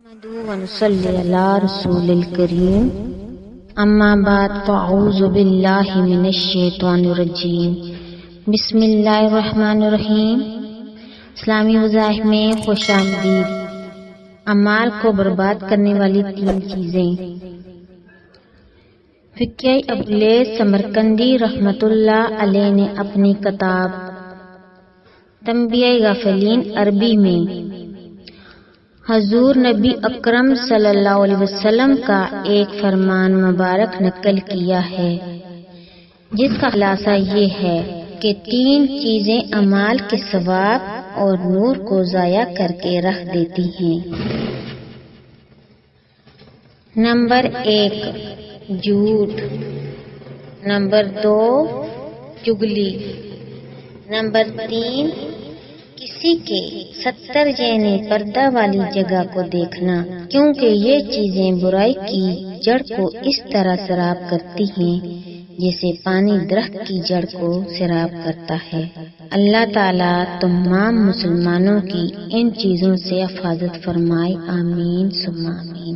نحمده ونصلي على رسول الكريم اما بعد فاعوذ باللہ من الشیطان الرجیم بسم اللہ الرحمن الرحیم۔ اسلامی وظائف میں خوش آمدید۔ اعمال کو برباد کرنے والی 3 چیزیں۔ فقیہ ابولیث سمرقندی رحمۃ اللہ علیہ نے اپنی کتاب تنبیہ غافلین عربی میں حضور نبی اکرم صلی اللہ علیہ وسلم کا ایک فرمان مبارک نقل کیا ہے، جس کا خلاصہ یہ ہے کہ 3 چیزیں اعمال کے ثواب اور نور کو ضائع کر کے رکھ دیتی ہیں۔ نمبر 1 جھوٹ، نمبر 2 چغلی، نمبر 3 کسی کے 70 یعنی پردہ والی جگہ کو دیکھنا، کیونکہ یہ چیزیں برائی کی جڑ کو اس طرح سیراب کرتی ہیں جیسے پانی درخت کی جڑ کو سیراب کرتا ہے۔ اللہ تعالیٰ تمام مسلمانوں کی ان چیزوں سے حفاظت فرمائے، آمین ثم آمین۔